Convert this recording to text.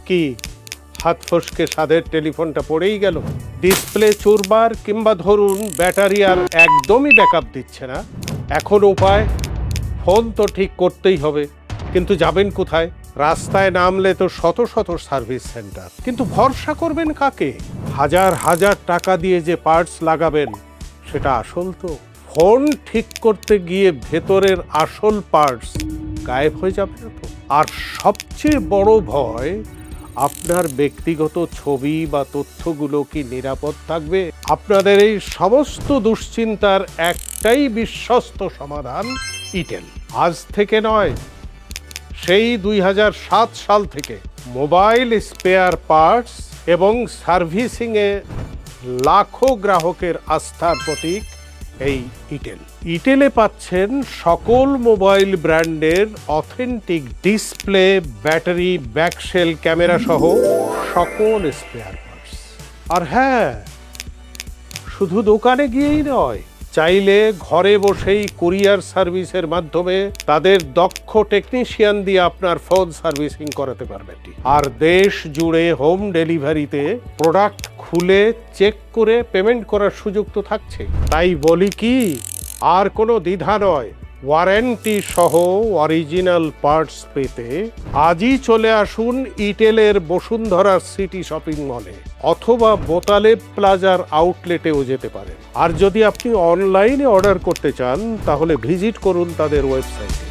কি হাত ফসকে স্বাদের টেলিফোনটা পড়েই গেল, ডিসপ্লে চুরবার, কিংবা ধরুন ব্যাটারি আর একদমই ব্যাকআপ দিচ্ছে না। এখন উপায়, ফোন তো ঠিক করতেই হবে, কিন্তু যাবেন কোথায়? রাস্তায় নামলে তো শত শত সার্ভিস সেন্টার, কিন্তু ভরসা করবেন কাকে? হাজার হাজার টাকা দিয়ে যে পার্টস লাগাবেন সেটা আসল তো? ফোন ঠিক করতে গিয়ে ভেতরের আসল পার্টস গায়েব হয়ে যাবে না তো? আর সবচেয়ে বড় ভয়, আপনার ব্যক্তিগত ছবি বা তথ্যগুলো কি নিরাপদ থাকবে? আপনাদের এই সমস্ত দুশ্চিন্তার একটাই বিশ্বস্ত সমাধান, ইটেল। আজ থেকে নয়, সেই 2007 সাল থেকে মোবাইল স্পেয়ার পার্টস এবং সার্ভিসিংয়ে লাখো গ্রাহকের আস্থার প্রতীক এই ইটেল। ইটেলে পাচ্ছেন সকল মোবাইল ব্র্যান্ডের authentic display, battery, back shell, camera সহ সকল স্পেয়ার পার্টস। আর হ্যাঁ, শুধু দোকানে গিয়েই নয়, চাইলে ঘরে বসেই কুরিয়ার সার্ভিসের মাধ্যমে তাদের দক্ষ টেকনিশিয়ান দিয়ে আপনার ফোন সার্ভিসিং করাতে পারবেন। আর দেশ জুড়ে হোম ডেলিভারিতে প্রোডাক্ট খুলে চেক করে পেমেন্ট করার সুযোগ তো থাকছে। তাই বলি কি, আর কোনো দ্বিধা নয়, ওয়ারেন্টি সহ অরিজিনাল পার্টস পেতে আজই চলে আসুন ইটেলের বসুন্ধরা সিটি শপিং মলে, অথবা বোতালেব প্লাজার আউটলেটেও যেতে পারেন। আর যদি আপনি অনলাইনে অর্ডার করতে চান, তাহলে ভিজিট করুন তাদের ওয়েবসাইটে।